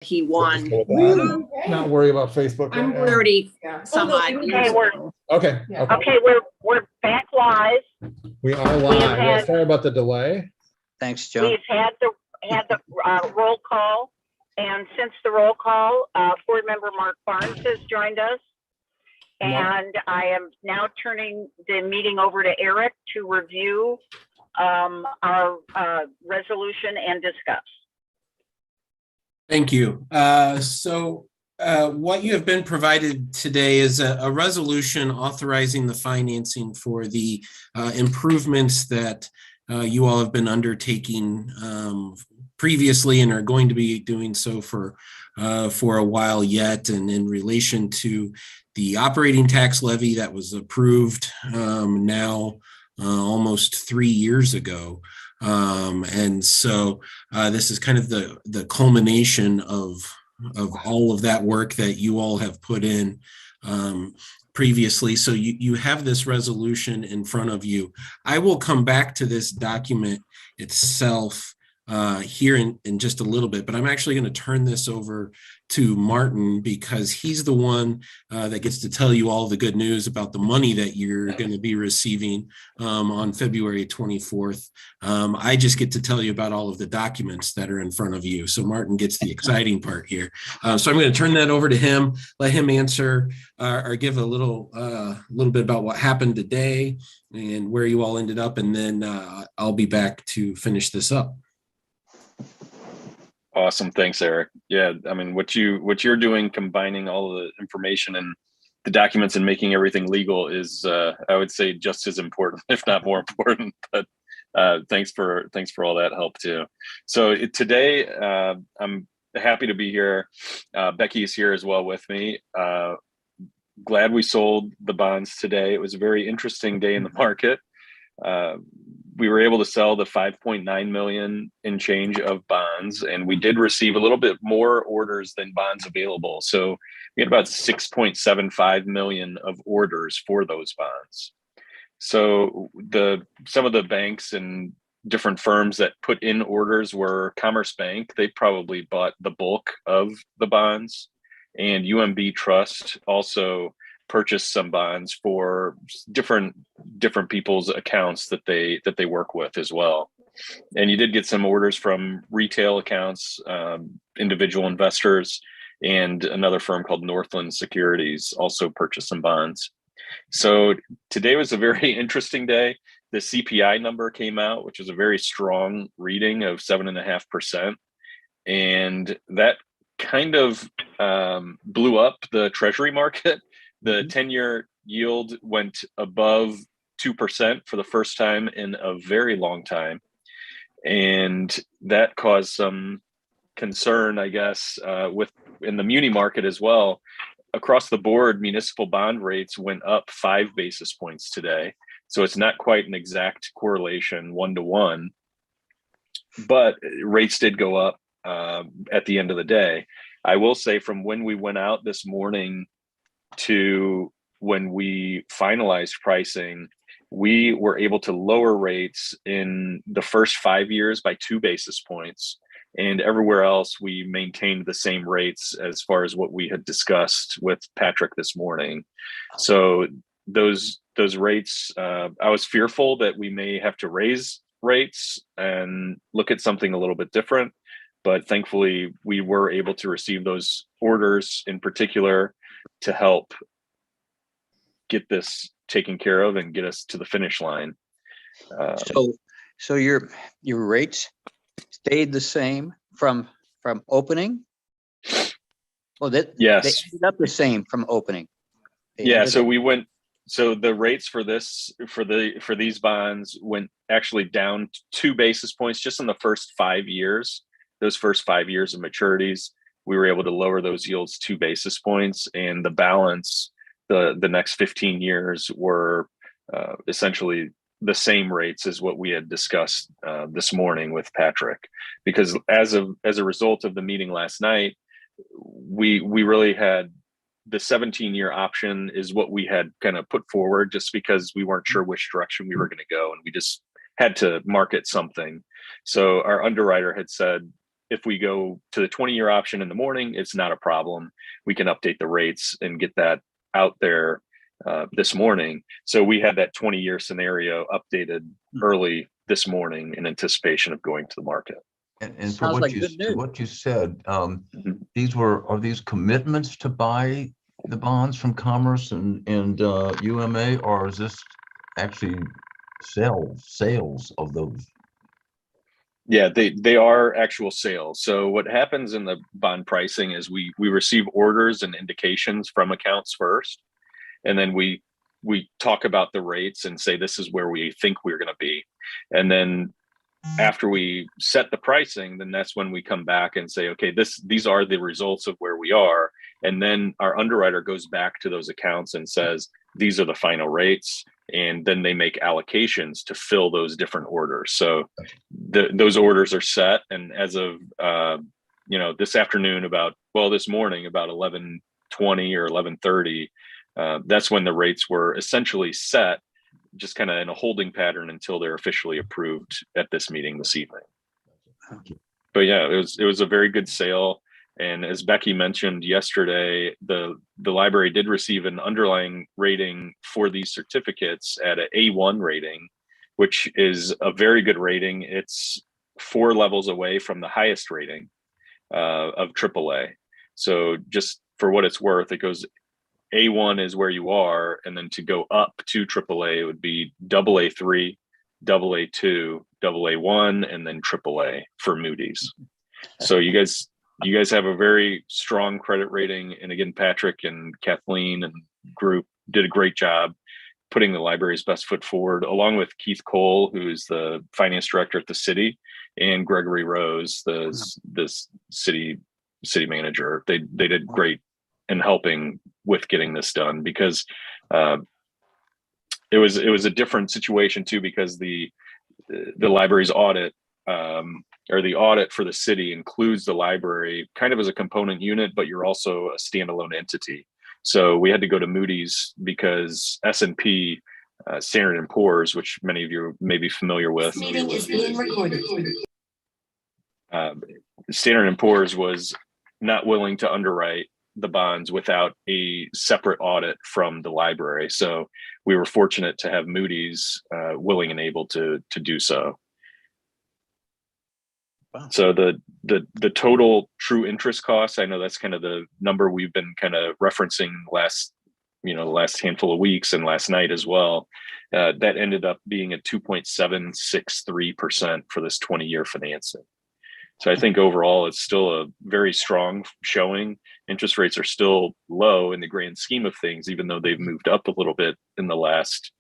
he won Not worry about Facebook. I'm 30 some odd years Okay, ago. Okay. Okay, we're back live. We are live. Yeah, sorry about the delay. Thanks, Joe. We've had the roll call, and since the roll call, board member Mark Barnes has joined us, and I am now turning the meeting over to Eric to review our resolution and discuss. Thank you. What you have been provided today is a resolution authorizing the financing for the improvements that you all have been undertaking previously and are going to be doing so for a while yet. And in relation to the operating tax levy that was approved now almost 3 years ago. This is kind of the culmination of all of that work that you all have put in previously. So you have this resolution in front of you. I will come back to this document itself here in just a little bit, but I'm actually going to turn this over to Martin because he's the one that gets to tell you all the good news about the money that you're going to be receiving on February 24th. I just get to tell you about all of the documents that are in front of you. So Martin gets the exciting part here. So I'm going to turn that over to him, let him answer or give a little bit about what happened today and where you all ended up. And then I'll be back to finish this up. Awesome. Thanks, Eric. Yeah, I mean, what you're doing, combining all of the information and the documents and making everything legal is, I would say, just as important, if not more important. But thanks for all that help too. So today, I'm happy to be here. Becky is here as well with me. Glad we sold the bonds today. It was a very interesting day in the market. We were able to sell the 5.9 million in change of bonds, and we did receive a little bit more orders than bonds available. So we had about 6.75 million of orders for those bonds. So some of the banks and different firms that put in orders were Commerce Bank. They probably bought the bulk of the bonds, and UMB Trust also purchased some bonds for different people's accounts that they work with as well. And you did get some orders from retail accounts, individual investors, and another firm called Northland Securities also purchased some bonds. So today was a very interesting day. The CPI number came out, which was a very strong reading of 7.5%. And that kind of blew up the treasury market. The 10-year yield went above 2% for the first time in a very long time. And that caused some concern, I guess, in the muni market as well. Across the board, municipal bond rates went up 5 basis points today. So it's not quite an exact correlation 1-to-1, but rates did go up at the end of the day. I will say from when we went out this morning to when we finalized pricing, we were able to lower rates in the first 5 years by 2 basis points. And everywhere else, we maintained the same rates as far as what we had discussed with Patrick this morning. So those rates, I was fearful that we may have to raise rates and look at something a little bit different. But thankfully, we were able to receive those orders in particular to help get this taken care of and get us to the finish line. So your rates stayed the same from opening? Well, yes, they ended up the same from opening. So the rates for these bonds went actually down 2 basis points just in the first 5 years. Those first 5 years of maturities, we were able to lower those yields 2 basis points, and the balance, the next 15 years were essentially the same rates as what we had discussed this morning with Patrick. Because as a result of the meeting last night, we really had the 17-year option is what we had kind of put forward, just because we weren't sure which direction we were going to go, and we just had to market something. So our underwriter had said, if we go to the 20-year option in the morning, it's not a problem. We can update the rates and get that out there this morning. So we had that 20-year scenario updated early this morning in anticipation of going to the market. And for Sounds like good news. what you said, Mhm. are these commitments to buy the bonds from Commerce and UMA, or is this actually sales of those? Yeah, they are actual sales. So what happens in the bond pricing is we receive orders and indications from accounts first, and then we talk about the rates and say this is where we think we're going to be, and then after we set the pricing, then that's when we come back and say, okay, these are the results of where we are, and then our underwriter goes back to those accounts and says these are the final rates, and then they make allocations to fill those different orders. So those orders are set, and as of this afternoon, this morning about 11:20 or 11:30, that's when the rates were essentially set, just kind of in a holding pattern until they're officially approved at this meeting this evening. But yeah, it was a very good sale. And as Becky mentioned yesterday, the library did receive an underlying rating for these certificates at an A1 rating, which is a very good rating. It's 4 levels away from the highest rating of AAA. So just for what it's worth, it goes A1 is where you are, and then to go up to AAA, it would be AA3, AA2, AA1, and then AAA for Moody's. So you guys have a very strong credit rating. And again, Patrick and Kathleen and group did a great job putting the library's best foot forward, along with Keith Cole, who's the finance director at the city, and Gregory Rose, this city manager. They did great in helping with getting this done, because it was a different situation too, because the library's audit or the audit for the city includes the library kind of as a component unit, but you're also a standalone entity. So we had to go to Moody's because S&P, Standard & Poor's, which many of you may be familiar with. This meeting is being recorded. Standard & Poor's was not willing to underwrite the bonds without a separate audit from the library. So we were fortunate to have Moody's willing and able to do so. Wow. So the total true interest costs, I know that's kind of the number we've been kind of referencing last handful of weeks and last night as well. That ended up being at 2.763% for this 20-year financing. So I think overall it's still a very strong showing. Interest rates are still low in the grand scheme of things, even though they've moved up a little bit in the last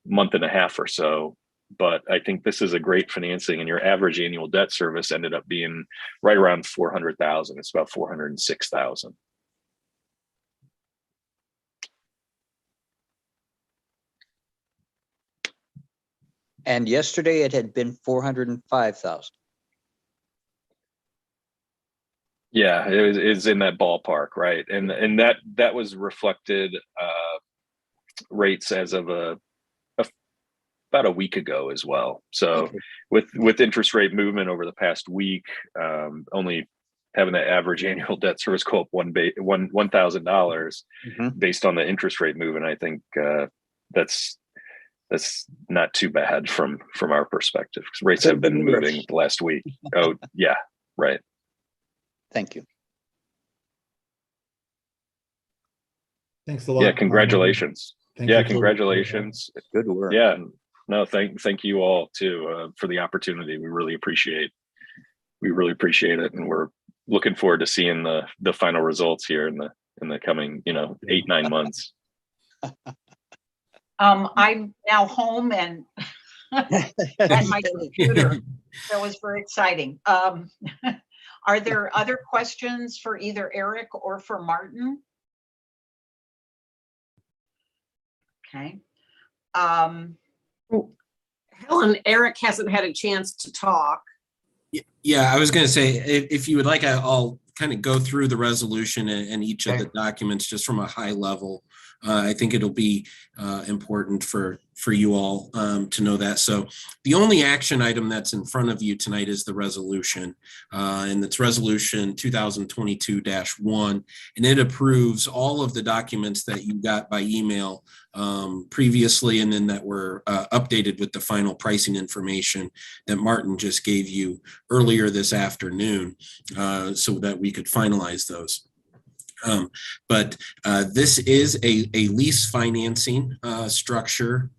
month and a half or so. But I think this is a great financing, and your average annual debt service ended up being right around $400,000. It's about $406,000. And yesterday it had been 405,000. Yeah, it's in that ballpark, right? And that was reflected rates as of about a week ago as well. So Okay. with interest rate movement over the past week, only having that average annual debt service go up $1,000 based on the interest rate movement, I think that's not too bad from our perspective, because rates have been moving the last week. Oh yeah, right. Thank you. Thanks a lot. Yeah, congratulations. Thank Yeah, you for- congratulations. Good work. Yeah, no, thank you all too for the opportunity. We really appreciate it, and we're looking forward to seeing the final results here in the coming 8-9 months. I'm now home and at my computer. That was very exciting. Are there other questions for either Eric or for Martin? Okay. Helen, Eric hasn't had a chance to talk. Yeah, I was going to say, if you would like, I'll kind of go through the resolution and each of the documents just from a high level I think it'll be important for you all to know that. So the only action item that's in front of you tonight is the resolution, and it's resolution 2022-1, and it approves all of the documents that you got by email previously, and then that were updated with the final pricing information that Martin just gave you earlier this afternoon, so that we could finalize those. But this is a lease financing structure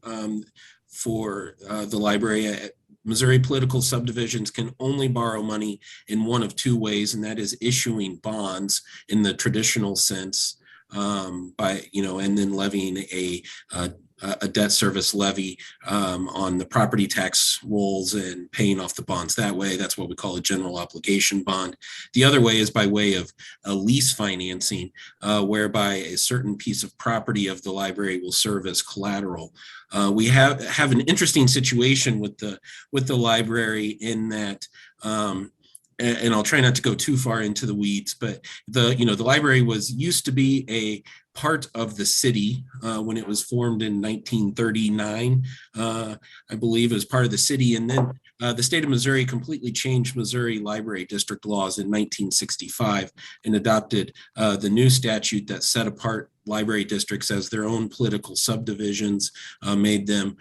for the library. Missouri political subdivisions can only borrow money in one of two ways, and that is issuing bonds in the traditional sense, by, and then levying a debt service levy on the property tax rolls and paying off the bonds that way. That's what we call a general obligation bond. The other way is by way of a lease financing, whereby a certain piece of property of the library will serve as collateral. We have an interesting situation with the library in that, and I'll try not to go too far into the weeds, but the library used to be a part of the city when it was formed in 1939, I believe, as part of the city. And then the state of Missouri completely changed Missouri library district laws in 1965 and adopted the new statute that set apart library districts as their own political subdivisions, made them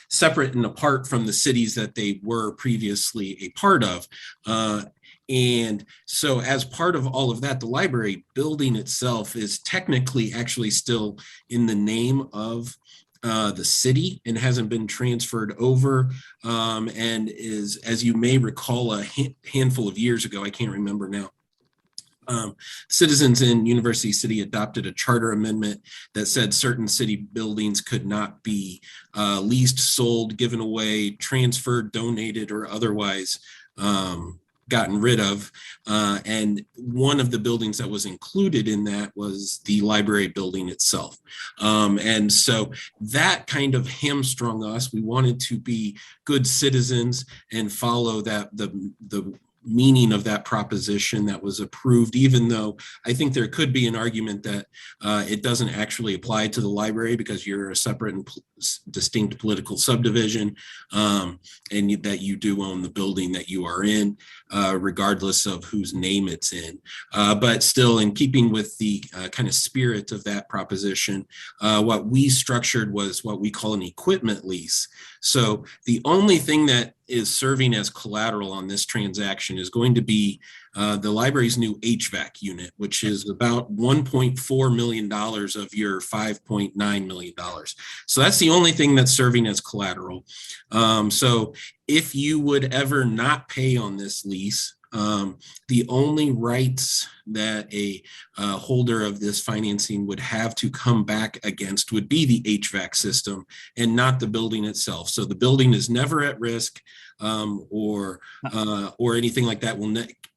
separate and apart from the cities that they were previously a part of. And so as part of all of that, the library building itself is technically actually still in the name of the city and hasn't been transferred over, and is, as you may recall, a handful of years ago, I can't remember now, citizens in University City adopted a charter amendment that said certain city buildings could not be leased, sold, given away, transferred, donated, or otherwise gotten rid of. And one of the buildings that was included in that was the library building itself. And so that kind of hamstrung us. We wanted to be good citizens and follow that the meaning of that proposition that was approved, even though I think there could be an argument that it doesn't actually apply to the library because you're a separate and distinct political subdivision, and that you do own the building that you are in, regardless of whose name it's in. But still, in keeping with the kind of spirit of that proposition, what we structured was what we call an equipment lease. So the only thing that is serving as collateral on this transaction is going to be the library's new HVAC unit, which is about $1.4 million of your $5.9 million. So that's the only thing that's serving as collateral. So if you would ever not pay on this lease, the only rights that a holder of this financing would have to come back against would be the HVAC system and not the building itself. So the building is never at risk, or anything like that.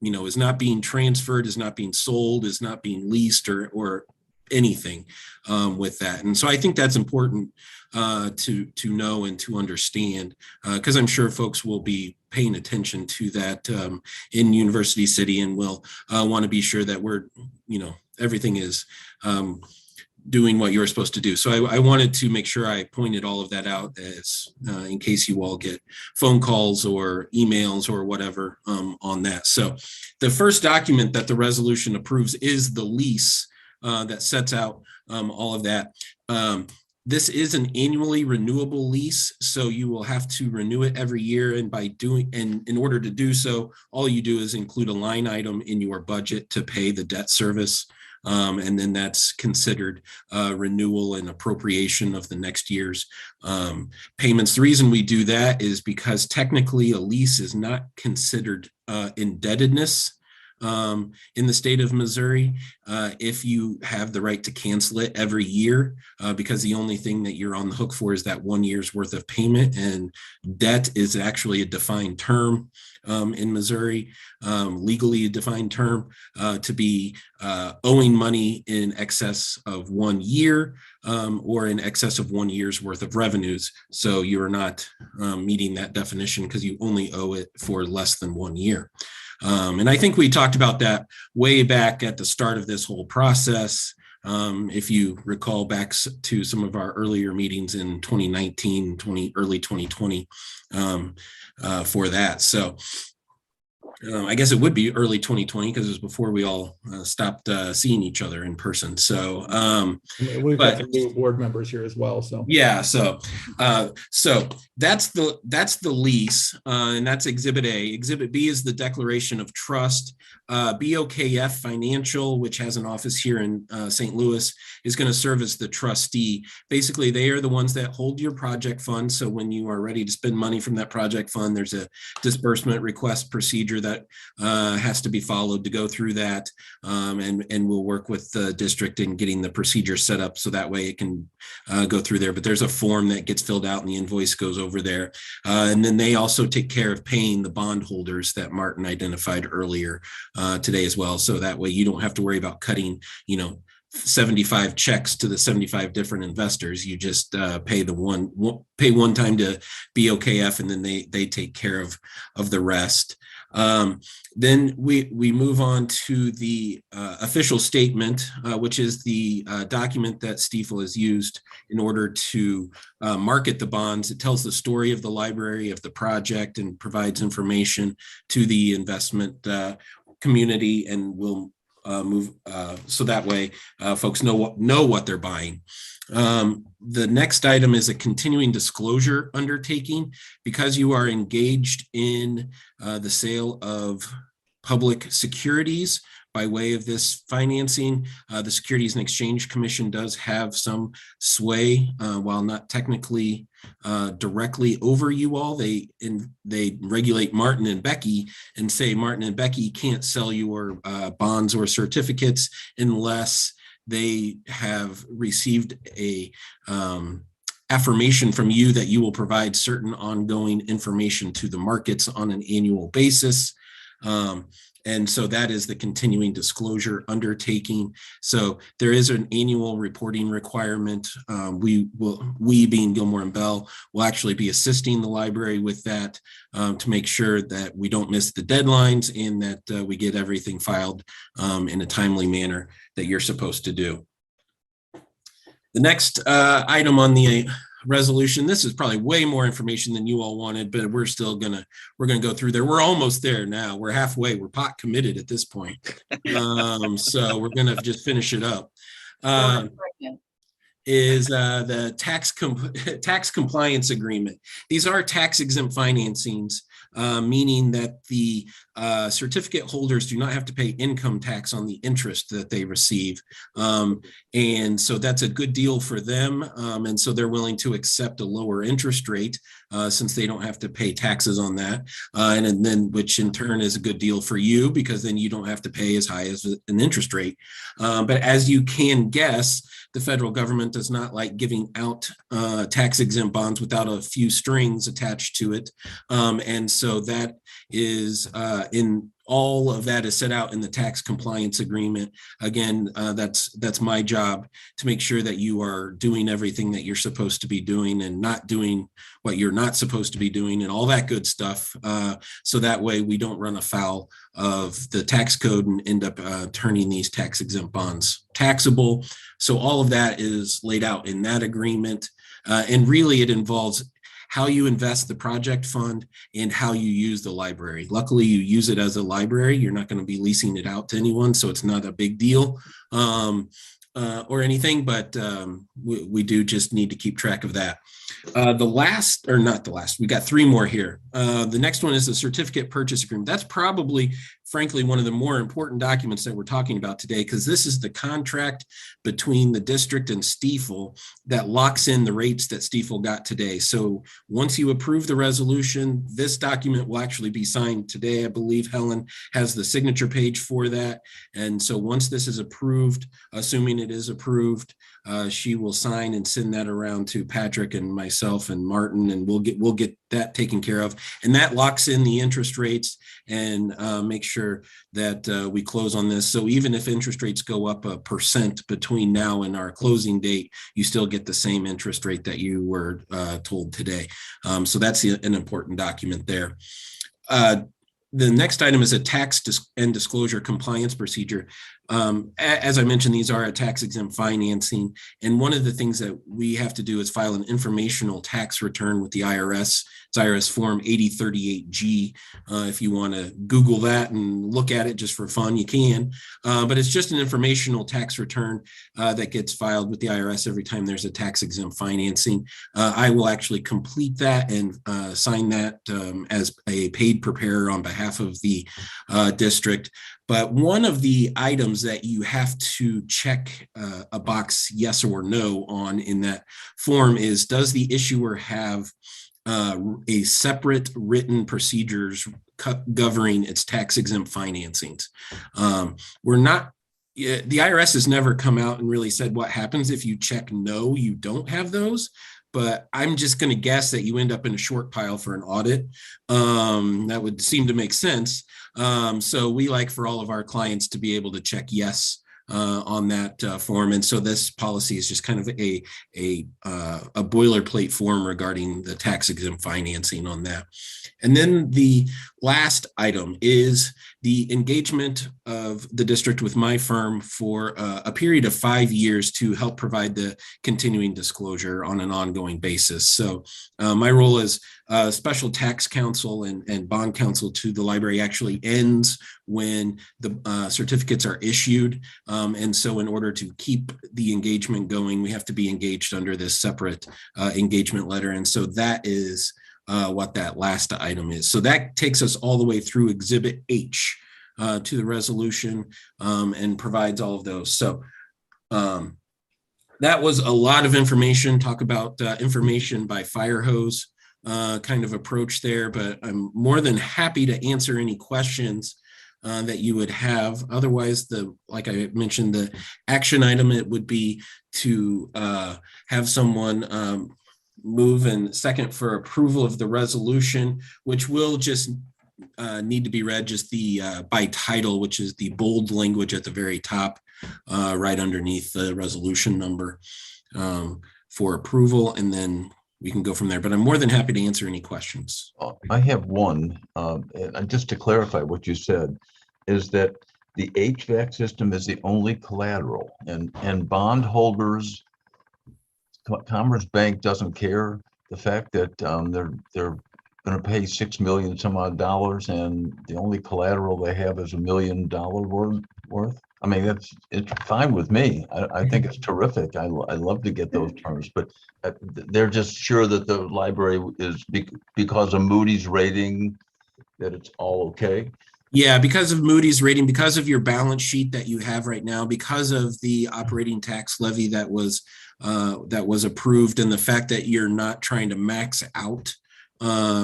Is not being transferred, is not being sold, is not being leased, or anything with that. And so I think that's important to know and to understand, because I'm sure folks will be paying attention to that in University City, and will want to be sure that we're, everything is doing what you're supposed to do. So I wanted to make sure I pointed all of that out, as in case you all get phone calls or emails or whatever on that. So the first document that the resolution approves is the lease that sets out all of that. This is an annually renewable lease, so you will have to renew it every year. And in order to do so, all you do is include a line item in your budget to pay the debt service. And then that's considered renewal and appropriation of the next year's payments. The reason we do that is because technically a lease is not considered indebtedness in the state of Missouri, if you have the right to cancel it every year, because the only thing that you're on the hook for is that 1 year's worth of payment, and debt is actually a defined term in Missouri, legally a defined term, to be owing money in excess of 1 year, or in excess of 1 year's worth of revenues. So you're not meeting that definition because you only owe it for less than 1 year. And I think we talked about that way back at the start of this whole process. If you recall back to some of our earlier meetings in 2019, early 2020 for that. So I guess it would be early 2020 because it was before we all stopped seeing each other in person. So We've got some new board members here as well, so. yeah, so that's the lease, and that's Exhibit A. Exhibit B is the declaration of trust. BOKF Financial, which has an office here in St. Louis, is going to serve as the trustee. Basically, they are the ones that hold your project fund. So when you are ready to spend money from that project fund, there's a disbursement request procedure that has to be followed to go through that, and we'll work with the district in getting the procedure set up so that way it can go through there. But there's a form that gets filled out and the invoice goes over there. And then they also take care of paying the bondholders that Martin identified earlier today as well. So that way you don't have to worry about cutting, 75 checks to the 75 different investors. You just pay one time to BOKF, and then they take care of the rest. Then we move on to the official statement, which is the document that Stiefel has used in order to market the bonds. It tells the story of the library, of the project, and provides information to the investment community, and will move so that way folks know what they're buying. The next item is a continuing disclosure undertaking. Because you are engaged in the sale of public securities by way of this financing, the Securities and Exchange Commission does have some sway, while not technically directly over you all. They regulate Martin and Becky and say Martin and Becky can't sell your bonds or certificates unless they have received a affirmation from you that you will provide certain ongoing information to the markets on an annual basis. And so that is the continuing disclosure undertaking. So there is an annual reporting requirement. We being Gilmore and Bell will actually be assisting the library with that to make sure that we don't miss the deadlines and that we get everything filed in a timely manner that you're supposed to do. The next item on the resolution, this is probably way more information than you all wanted, but we're gonna go through there. We're almost there now. We're halfway. We're pot committed at this point. So we're gonna just finish it up. Is the tax compliance agreement. These are tax exempt financings, meaning that the certificate holders do not have to pay income tax on the interest that they receive. And so that's a good deal for them. And so they're willing to accept a lower interest rate since they don't have to pay taxes on that. And then which in turn is a good deal for you because then you don't have to pay as high as an interest rate. But as you can guess, the federal government does not like giving out tax exempt bonds without a few strings attached to it. And so that is in all of that is set out in the tax compliance agreement. Again, that's my job to make sure that you are doing everything that you're supposed to be doing and not doing what you're not supposed to be doing and all that good stuff. So that way we don't run afoul of the tax code and end up turning these tax exempt bonds taxable. So all of that is laid out in that agreement. And really it involves how you invest the project fund and how you use the library. Luckily, you use it as a library. You're not going to be leasing it out to anyone, so it's not a big deal or anything, but we do just need to keep track of that. We got three more here. The next one is the certificate purchase agreement. That's probably, frankly, one of the more important documents that we're talking about today, because this is the contract between the district and Stiefel that locks in the rates that Stiefel got today. So once you approve the resolution, this document will actually be signed today. I believe Helen has the signature page for that. And so once this is approved, assuming it is approved, she will sign and send that around to Patrick and myself and Martin, and we'll get that taken care of. And that locks in the interest rates and make sure that we close on this. So even if interest rates go up 1% between now and our closing date, you still get the same interest rate that you were told today. So that's an important document there. The next item is a tax and disclosure compliance procedure. As I mentioned, these are a tax exempt financing. And one of the things that we have to do is file an informational tax return with the IRS. It's IRS form 8038G. If you want to Google that and look at it just for fun, you can. But it's just an informational tax return that gets filed with the IRS every time there's a tax exempt financing. I will actually complete that and sign that as a paid preparer on behalf of the district. But one of the items that you have to check a box yes or no on in that form is, does the issuer have a separate written procedures governing its tax exempt financings? We're not, the IRS has never come out and really said what happens if you check no, you don't have those. But I'm just going to guess that you end up in a short pile for an audit. That would seem to make sense. So we like for all of our clients to be able to check yes on that form. And so this policy is just kind of a boilerplate form regarding the tax exempt financing on that. And then the last item is the engagement of the district with my firm for a period of 5 years to help provide the continuing disclosure on an ongoing basis. So my role as special tax counsel and bond counsel to the library actually ends when the certificates are issued. And so in order to keep the engagement going, we have to be engaged under this separate engagement letter. And so that is what that last item is. So that takes us all the way through Exhibit H to the resolution and provides all of those. So that was a lot of information, talk about information by fire hose kind of approach there, but I'm more than happy to answer any questions that you would have. Otherwise, like I mentioned, the action item, it would be to have someone move and second for approval of the resolution, which will just need to be read just the by title, which is the bold language at the very top, right underneath the resolution number for approval, and then we can go from there. But I'm more than happy to answer any questions. I have one, and just to clarify what you said, is that the HVAC system is the only collateral, and bondholders, Commerce Bank doesn't care. The fact that they're going to pay $6 million some odd dollars, and the only collateral they have is $1 million worth. I mean, it's fine with me. I think it's terrific. I love to get those terms, but they're just sure that the library is because of Moody's rating that it's all okay. Yeah, because of Moody's rating, because of your balance sheet that you have right now, because of the operating tax levy that was approved, and the fact that you're not trying to max out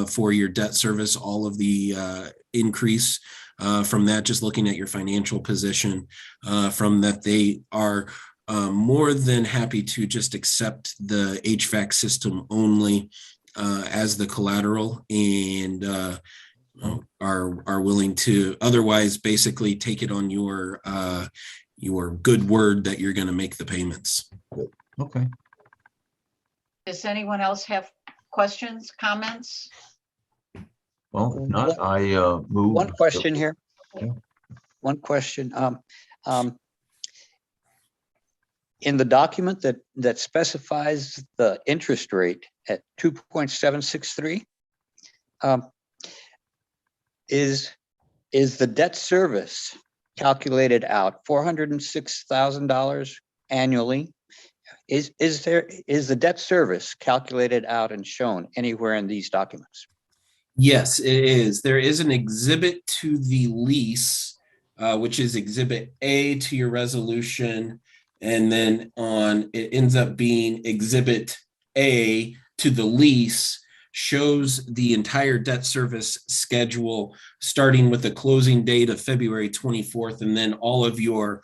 for your debt service, all of the increase from that, just looking at your financial position, from that, they are more than happy to just accept the HVAC system only as the collateral, and are willing to otherwise basically take it on your good word that you're going to make the payments. Okay. Does anyone else have questions, comments? Well, if not, I move. One question here. Yeah. One question. In the document that specifies the interest rate at 2.763, is the debt service calculated out $406,000 annually? Is the debt service calculated out and shown anywhere in these documents? Yes, it is. There is an exhibit to the lease, which is Exhibit A to your resolution, and then it ends up being Exhibit A to the lease, shows the entire debt service schedule, starting with the closing date of February 24th, and then all of your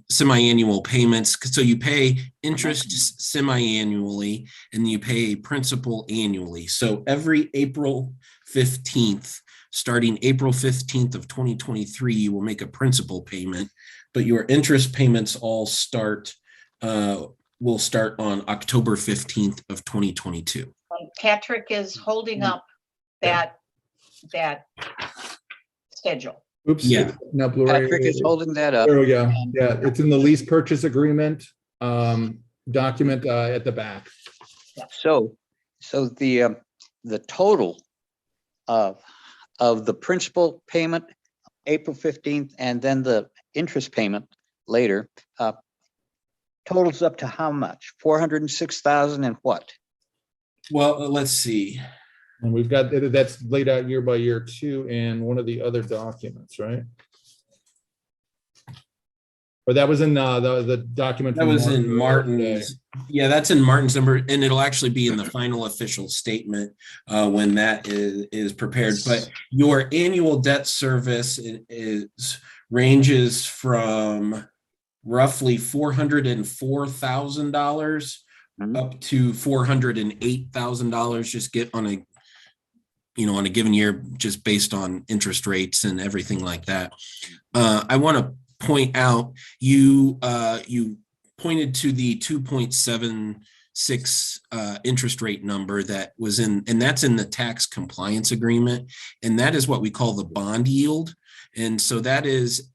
semi-annual payments. So you pay interest semi-annually, and you pay principal annually. So every April 15th, starting April 15th of 2023, you will make a principal payment, but your interest payments all will start on October 15th of 2022. Patrick is holding up that schedule. Oops. Yeah. it's not blurry. Patrick is holding that up. There we go. Yeah, it's in the lease purchase agreement document at the back. So the total of the principal payment, April 15th, and then the interest payment later, totals up to how much? 406,000 and what? Well, let's see. And we've got, that's laid out year by year too, in one of the other documents, right? Or that was in the document. That from was in Martin today. Martin's. Yeah, that's in Martin's number, and it'll actually be in the final official statement when that is prepared. But your annual debt service ranges from roughly $404,000 up to $408,000. Just get on a on a given year, just based on interest rates and everything like that. I want to point out you pointed to the 2.76 interest rate number that was in, and that's in the tax compliance agreement, and that is what we call the bond yield. And so that is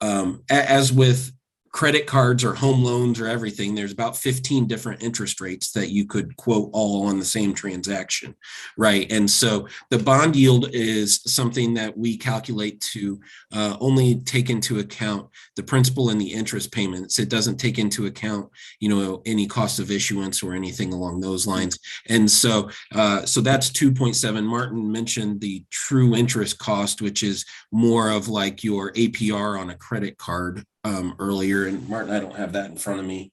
as with credit cards or home loans or everything, there's about 15 different interest rates that you could quote all on the same transaction, right? And so the bond yield is something that we calculate to only take into account the principal and the interest payments. It doesn't take into account, any cost of issuance or anything along those lines. And so that's 2.7. Martin mentioned the true interest cost, which is more of like your APR on a credit card earlier. And Martin, I don't have that in front of me.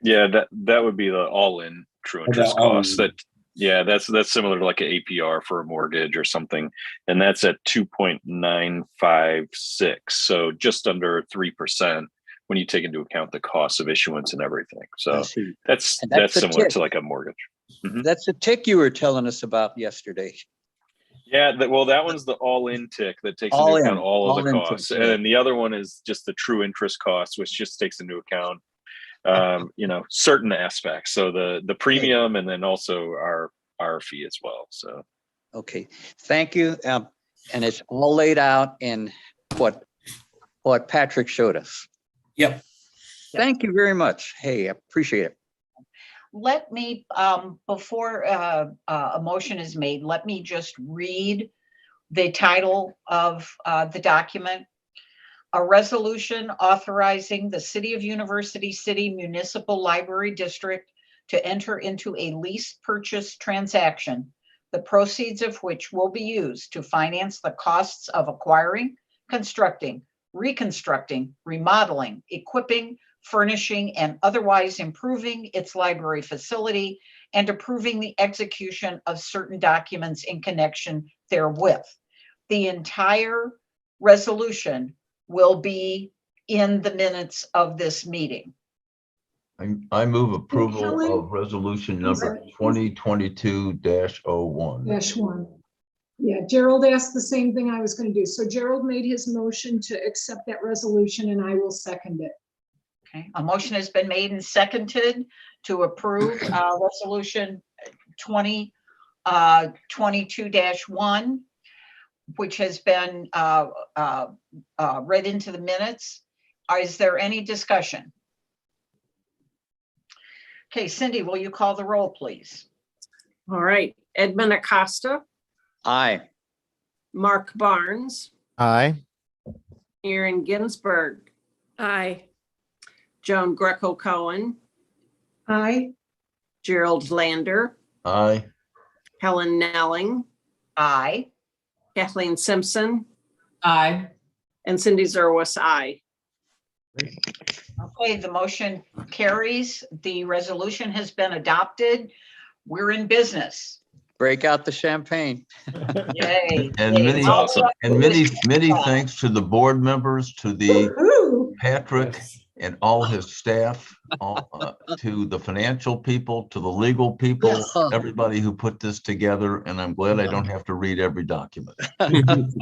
Yeah, that would be the all-in true interest cost. That's similar to like an APR for a mortgage or something, and that's at 2.956, so just under 3% when you take into account the cost of issuance and everything. So that's similar to like a mortgage. Mm-hmm. That's the tick you were telling us about yesterday. Yeah, that one's the all-in tick that takes into account all of the costs, and then the other one is just the true interest cost, which just takes into account, certain aspects. So the premium, and then also our fee as well. So, okay, thank you. And it's all laid out in what Patrick showed us. Yep. Thank you very much. Hey, I appreciate it. Let me, before a motion is made, let me just read the title of the document. A resolution authorizing the City of University City Municipal Library District to enter into a lease purchase transaction, the proceeds of which will be used to finance the costs of acquiring, constructing, reconstructing, remodeling, equipping, furnishing, and otherwise improving its library facility, and approving the execution of certain documents in connection therewith. The entire resolution will be in the minutes of this meeting. I move approval of resolution number 2022-01. -1. Yeah, Gerald asked the same thing I was going to do. So Gerald made his motion to accept that resolution, and I will second it. Okay, a motion has been made and seconded to approve resolution 2022-1, which has been read into the minutes. Is there any discussion? Okay, Cindy, will you call the roll, please? All right, Edmund Acosta, Aye. Mark Barnes, Aye. Aaron Ginsberg, Aye. Joan Greco Cohen, Aye. Gerald Lander, Aye. Helen Nelling, Aye. Kathleen Simpson, Aye. and Cindy Zerwas, aye. Okay, the motion carries. The resolution has been adopted. We're in business. Break out the champagne. Yay. And many, many thanks to the board members, to the Woo-hoo. Patrick and all his staff, to the financial people, to the legal people, everybody who put this together. And I'm glad I don't have to read every document. And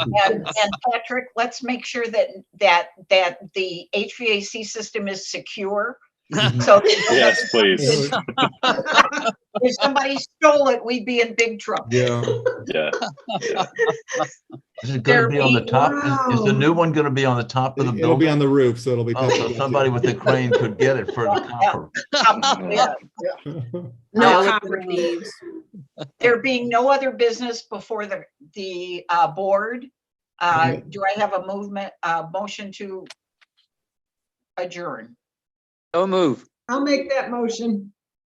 Patrick, let's make sure that the HVAC system is secure. So yes, please. if somebody stole it, we'd be in big trouble. Yeah. Yeah. Is it gonna be on the top? Is the Wow. new one gonna be on the top of the It'll be on building? the roof, so it'll be. Oh, so somebody with a crane could get it for the copper. Yeah. No Uh, copper thieves. There being no other business before the board, do I have a motion to adjourn? So move. I'll make that motion.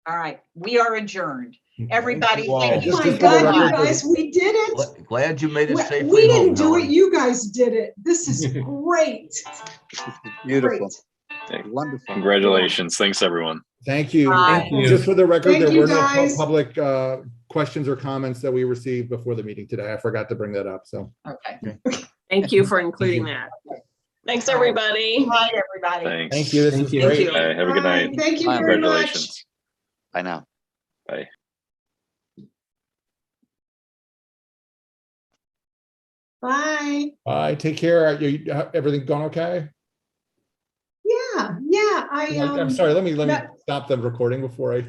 All right, we are adjourned. Everybody, Wow. thank you. Oh my Just for the God, you record, guys, we did it. Glad you made it We safely home, didn't do it, Helen. you guys did it. This is great. Beautiful. Great. Wonderful. Congratulations. Thanks, everyone. Thank you. Thank you. Just for the record, Thank there you, were no guys. public questions or comments that we received before the meeting today. I forgot to bring that up, so. Okay. Thank you for including that. Thanks, everybody. Good night, everybody. Thanks. Thank you. This Thank is you. Thank great. you. Bye. Have a good Bye. night. Thank you Bye. very much. Congratulations. I know. Bye. Bye. Bye. Take care. Everything going okay? Yeah, I'm sorry. Let me that- stop the recording before I.